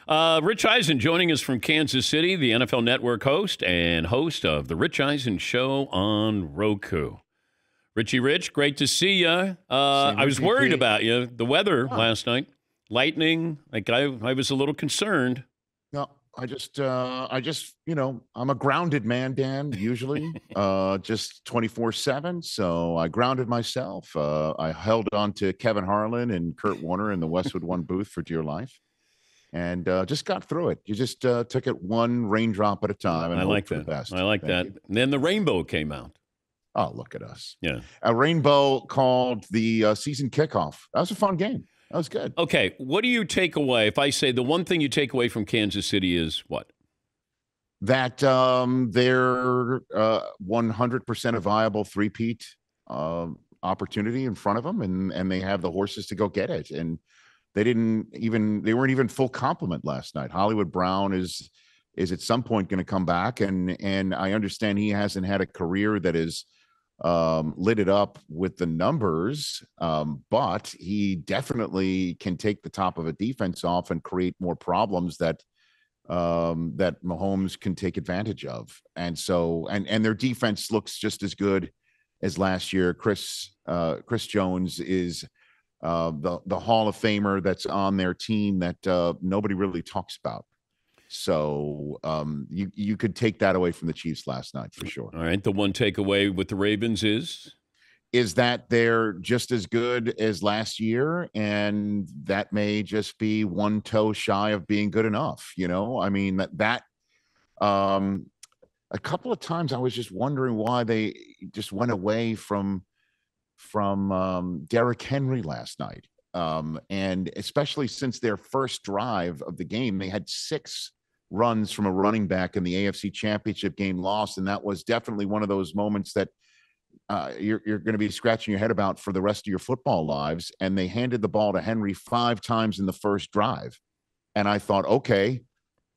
Rich Eisen joining us from Kansas City, the NFL Network host and host of The Rich Eisen Show on Roku. Richie Rich, great to see you. I was worried about you. The weather last night, lightning, I was a little concerned. No, I just, I'm a grounded man, Dan, usually, just 24/7. So I grounded myself. I held on to Kevin Harlan and Kurt Warner in the Westwood One booth for dear life. And just got through it. You just took it one raindrop at a time and hoped for the best. I like that. And then the rainbow came out. Oh, look at us. Yeah. A rainbow called the season kickoff. That was a fun game. That was good. Okay. What do you take away? If I say the one thing you take away from Kansas City is what? That they're 100% a viable three-peat opportunity in front of them, and they have the horses to go get it. And they weren't even full complement last night. Hollywood Brown is at some point going to come back, and I understand he hasn't had a career that is lit it up with the numbers, but he definitely can take the top of a defense off and create more problems that Mahomes can take advantage of. And so, and their defense looks just as good as last year. Chris Jones is the Hall of Famer that's on their team that nobody really talks about. So you could take that away from the Chiefs last night for sure. All right. The one takeaway with the Ravens is that they're just as good as last year, and that may just be one toe shy of being good enough. I mean, that a couple of times I was just wondering why they just went away from Derrick Henry last night. And especially since their first drive of the game, they had 6 runs from a running back in the AFC Championship game lost. And that was definitely one of those moments that you're going to be scratching your head about for the rest of your football lives. And they handed the ball to Henry 5 times in the first drive. And I thought, okay,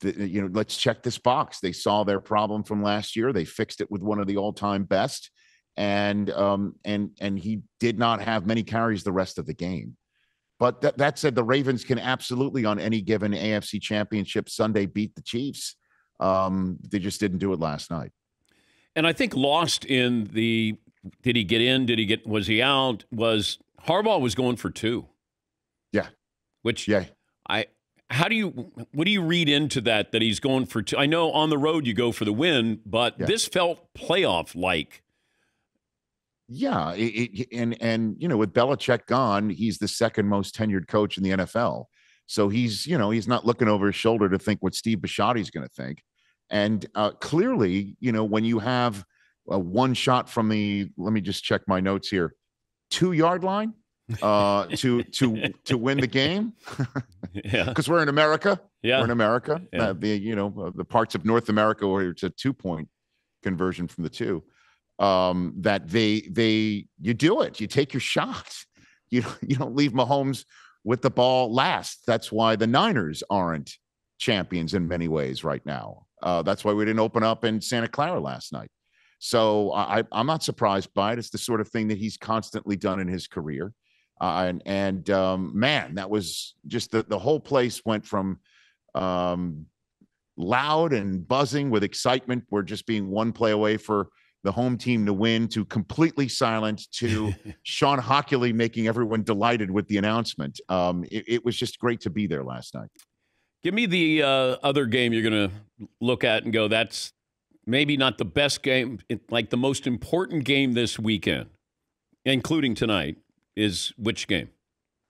let's check this box. They saw their problem from last year. They fixed it with one of the all-time best. And he did not have many carries the rest of the game. But that said, the Ravens can absolutely, on any given AFC Championship Sunday, beat the Chiefs. They just didn't do it last night. And I think lost in the, did he get in? Was he out? Harbaugh was going for 2. Yeah. What do you read into that he's going for 2? I know on the road you go for the win, but this felt playoff-like. Yeah, and with Belichick gone, he's the second most tenured coach in the NFL. So he's not looking over his shoulder to think what Steve Bisciotti's going to think. And clearly, when you have one shot from the, let me just check my notes here, 2-yard line to win the game. Yeah, because we're in America. Yeah, we're in America. Yeah. The parts of North America where it's a 2-point conversion from the 2. That you do it. You take your shot. You don't leave Mahomes with the ball last. That's why the Niners aren't champions in many ways right now. That's why we didn't open up in Santa Clara last night. So I'm not surprised by it. It's the sort of thing that he's constantly done in his career. Man, that was just the whole place went from loud and buzzing with excitement. We're just being one play away for the home team to win, to completely silent, to Sean Hockley making everyone delighted with the announcement. It was just great to be there last night. Give me the other game you're going to look at and go, that's maybe not the best game, like the most important game this weekend, including tonight, is which game?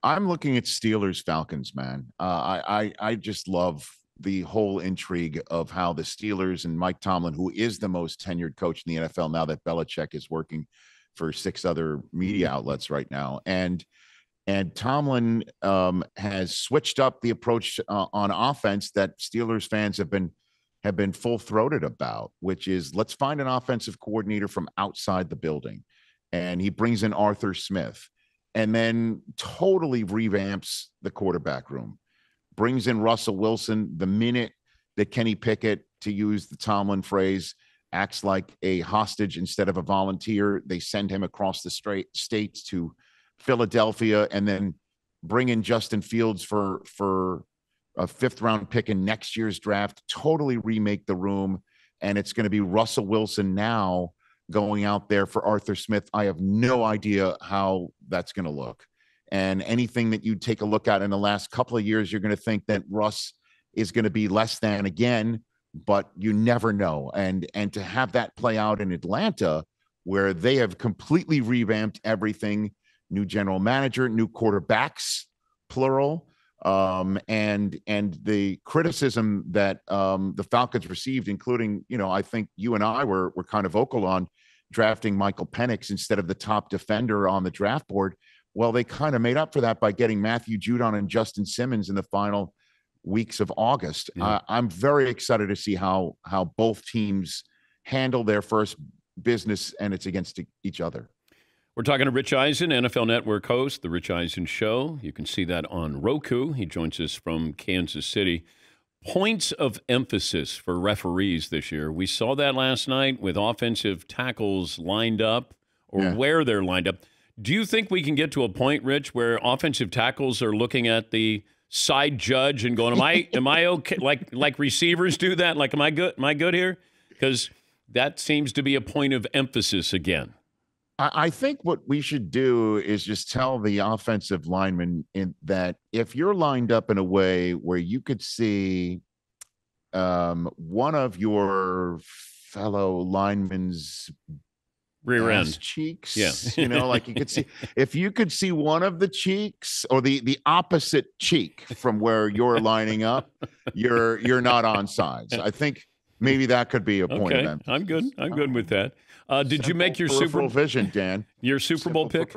I'm looking at Steelers-Falcons, man. I just love the whole intrigue of how the Steelers and Mike Tomlin, who is the most tenured coach in the NFL now that Belichick is working for 6 other media outlets right now. And Tomlin has switched up the approach on offense that Steelers fans have been full-throated about, which is let's find an offensive coordinator from outside the building. And he brings in Arthur Smith and then totally revamps the quarterback room. Brings in Russell Wilson the minute that Kenny Pickett, to use the Tomlin phrase, acts like a hostage instead of a volunteer. They send him across the states to Philadelphia and then bring in Justin Fields for a 5th-round pick in next year's draft, totally remake the room, and it's going to be Russell Wilson now going out there for Arthur Smith. I have no idea how that's going to look. And anything that you take a look at in the last couple of years, you're going to think that Russ is going to be less than again, but you never know. And to have that play out in Atlanta, where they have completely revamped everything, new general manager, new quarterbacks, plural, and the criticism that the Falcons received, including, I think you and I were kind of vocal on drafting Michael Penix instead of the top defender on the draft board. Well, they kind of made up for that by getting Matthew Judon and Justin Simmons in the final weeks of August. Yeah. I'm very excited to see how both teams handle their first business, and it's against each other. We're talking to Rich Eisen, NFL Network host, The Rich Eisen Show. You can see that on Roku. He joins us from Kansas City. Points of emphasis for referees this year. We saw that last night with offensive tackles lined up or where they're lined up. Do you think we can get to a point, Rich, where offensive tackles are looking at the side judge and going, am I okay? Like receivers do that? Like, am I good? Am I good here? Because that seems to be a point of emphasis again. I think what we should do is just tell the offensive lineman that if you're lined up in a way where you could see one of your fellow linemen's rear end cheeks, yeah. Like you could see, if you could see one of the cheeks or the opposite cheek from where you're lining up, you're not on sides. I think maybe that could be a point of emphasis. I'm good with that. Did you make your Super Bowl vision, Dan? Your Super Bowl pick?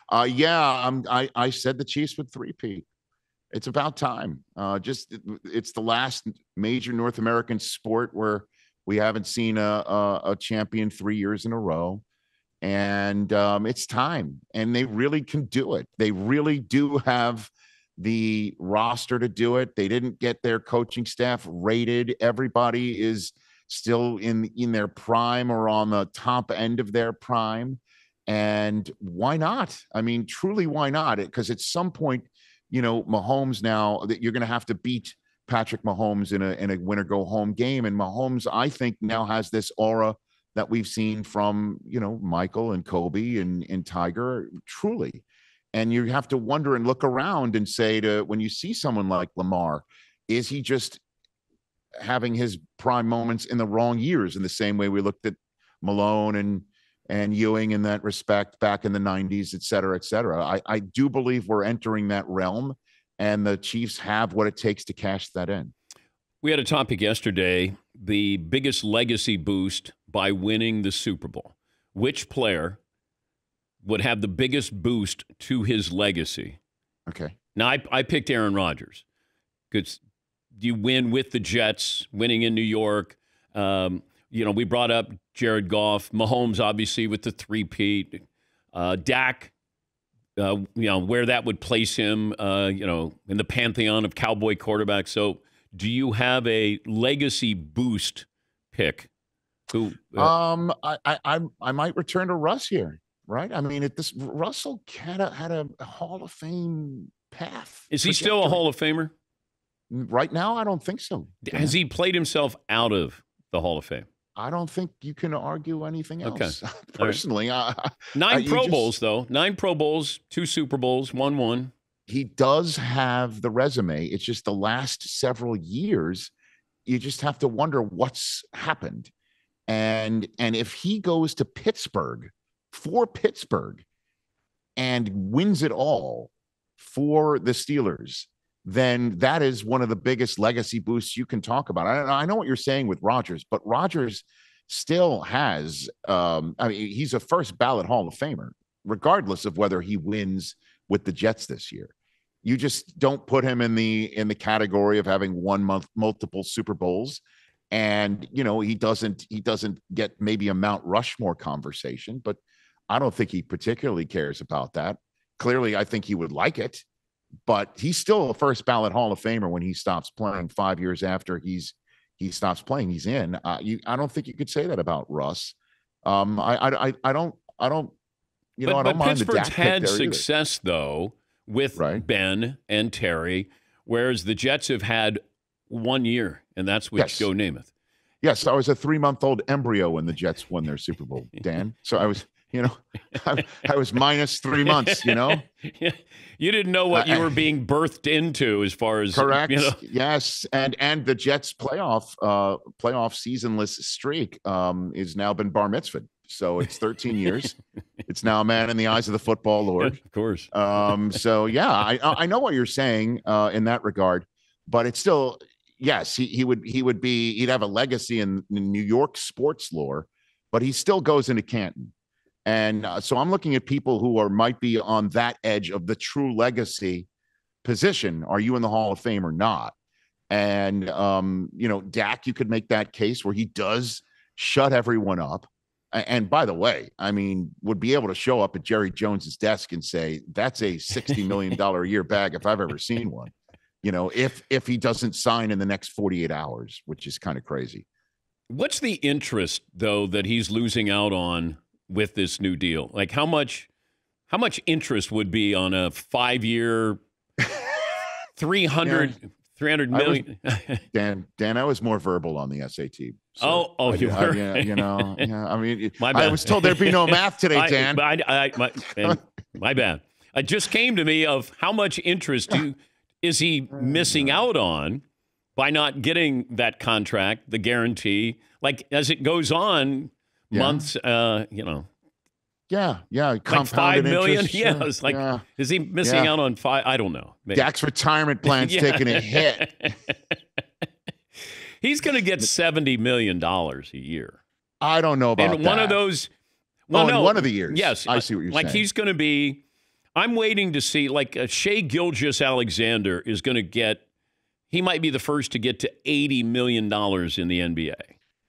I said the Chiefs would three-peat. It's about time. It's the last major North American sport where we haven't seen a champion 3 years in a row, and it's time. And they really can do it. They really do have the roster to do it. They didn't get their coaching staff rated. Everybody is still in their prime or on the top end of their prime. And why not? I mean, truly, why not? Because at some point, Mahomes now that you're going to have to beat Patrick Mahomes in a winner go home game. And Mahomes, I think, now has this aura that we've seen from, Michael and Kobe and Tiger, truly. And you have to wonder and look around and say when you see someone like Lamar, is he just having his prime moments in the wrong years in the same way we looked at Malone and Ewing in that respect back in the 90s, et cetera, et cetera. I do believe we're entering that realm, and the Chiefs have what it takes to cash that in. We had a topic yesterday, the biggest legacy boost by winning the Super Bowl. Which player would have the biggest boost to his legacy? Okay. Now, I picked Aaron Rodgers because you win with the Jets, winning in New York. We brought up Jared Goff, Mahomes, obviously, with the three-peat. Dak, where that would place him, in the pantheon of Cowboy quarterbacks. So do you have a legacy boost pick? I might return to Russ here, right? I mean, Russell had a Hall of Fame path. Is he still a Hall of Famer? Right now, I don't think so. Dan. Has he played himself out of the Hall of Fame? I don't think you can argue anything else. Okay. Personally, Nine Pro Bowls, though. 9 Pro Bowls, 2 Super Bowls, 1. He does have the resume. It's just the last several years, you just have to wonder what's happened. And if he goes to Pittsburgh and wins it all for the Steelers, then that is one of the biggest legacy boosts you can talk about. I know what you're saying with Rodgers, but Rodgers still has, he's a first ballot Hall of Famer, regardless of whether he wins with the Jets this year. You just don't put him in the category of having won multiple Super Bowls. And, he doesn't get maybe a Mount Rushmore conversation, but I don't think he particularly cares about that. Clearly, I think he would like it. But he's still a first ballot Hall of Famer when he stops playing 5 years after he stops playing. He's in. I don't think you could say that about Russ. I don't. I don't mind Pittsburgh's the Dak had pick there success though with right. Ben and Terry, whereas the Jets have had 1 year, and that's with Yes. Joe Namath. Yes, I was a 3-month-old embryo when the Jets won their Super Bowl, Dan. So I was, I was minus 3 months, Yeah. You didn't know what you were being birthed into as far as correct. Yes, and the Jets playoff seasonless streak is now been bar mitzvahed. So it's 13 years. It's now a man in the eyes of the football Lord. Yeah, of course. So yeah, I know what you're saying in that regard, but it's still, yes, he'd have a legacy in New York sports lore, but he still goes into Canton. And so I'm looking at people who might be on that edge of the true legacy position. Are you in the Hall of Fame or not? And Dak, you could make that case where he does shut everyone up. And by the way, I mean, would be able to show up at Jerry Jones's desk and say, that's a $60 million a year bag if I've ever seen one, if he doesn't sign in the next 48 hours, which is kind of crazy. What's the interest, though, that he's losing out on with this new deal? Like how much interest would be on a 5-year, 300 million? Dan, I was more verbal on the SAT. So you were. I mean, my bad. I was told there'd be no math today, Dan. My bad. It just came to me of how much interest is he missing out on by not getting that contract, the guarantee? Like as it goes on, months, Yeah, like 5 million. Interest, Yeah, it's like, is he missing out on 5? I don't know. Maybe. Dak's retirement plan's taking a hit. He's going to get $70 million a year. I don't know about and that. one of those. Well, in one of the years. Yes, I see what you're saying. Like he's going to be. I'm waiting to see. Like Shea Gilgeous-Alexander is going to get. He might be the first to get to $80 million in the NBA.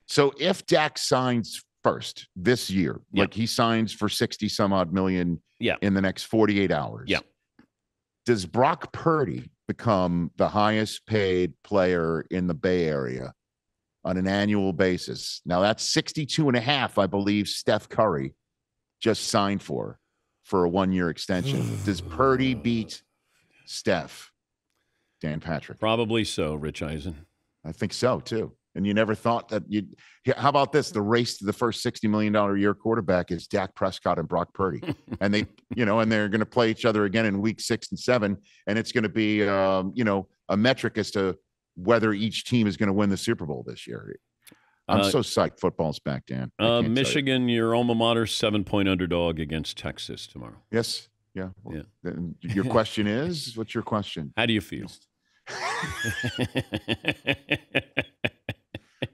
So if Dak signs first this year, like he signs for 60 some odd million in the next 48 hours. Yeah. Does Brock Purdy become the highest paid player in the Bay Area on an annual basis? Now that's 62 and a half, I believe Steph Curry just signed for a 1-year extension. Does Purdy beat Steph? Dan Patrick. Probably so, Rich Eisen. I think so too. And you never thought that you'd. How about this? The race to the first $60 million a year quarterback is Dak Prescott and Brock Purdy, and they, and they're going to play each other again in week 6 and 7, and it's going to be, a metric as to whether each team is going to win the Super Bowl this year. I'm so psyched football's back, Dan. Michigan, your alma mater, 7-point underdog against Texas tomorrow. Yes. Yeah. Well, your question is, what's your question? How do you feel?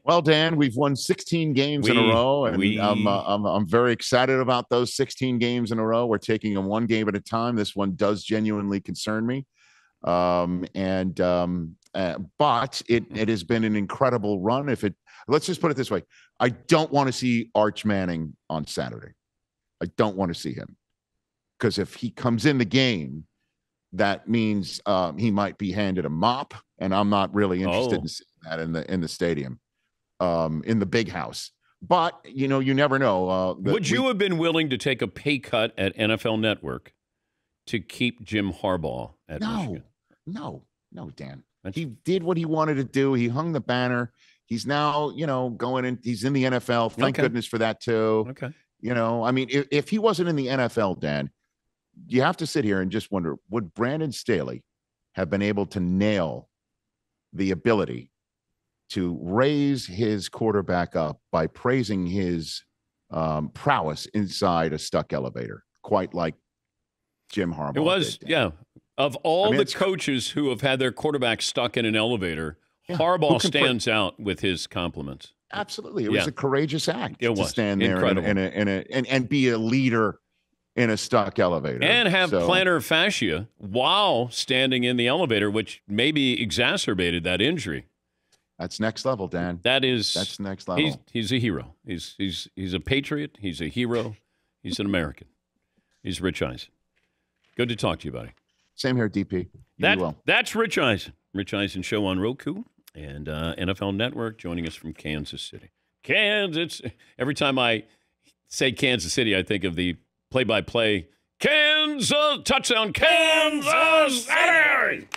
Well, Dan, we've won 16 games in a row, and I'm very excited about those 16 games in a row. We're taking them one game at a time. This one does genuinely concern me, but it has been an incredible run. Let's just put it this way: I don't want to see Arch Manning on Saturday. I don't want to see him, because if he comes in the game, that means he might be handed a mop, and I'm not really interested in seeing that in the stadium, in the big house. But you never know. Would you have been willing to take a pay cut at NFL Network to keep Jim Harbaugh at Michigan? No, Dan. He did what he wanted to do. He hung the banner. He's now, going in. He's in the NFL. Thank goodness for that too. Okay. I mean, if he wasn't in the NFL, Dan, you have to sit here and just wonder, would Brandon Staley have been able to nail the ability to raise his quarterback up by praising his prowess inside a stuck elevator, quite like Jim Harbaugh? It was, did. Of all the coaches who have had their quarterback stuck in an elevator, Harbaugh stands out with his compliments. Absolutely. It was a courageous act to stand there and be a leader in a stuck elevator. And have plantar fascia while standing in the elevator, which maybe exacerbated that injury. That's next level, Dan. That's next level. He's a hero. He's a patriot. He's a hero. He's an American. He's Rich Eisen. Good to talk to you, buddy. Same here, DP. That's Rich Eisen. Rich Eisen Show on Roku and NFL Network, joining us from Kansas City. Kansas. Every time I say Kansas City, I think of the play-by-play Kansas touchdown, Kansas City.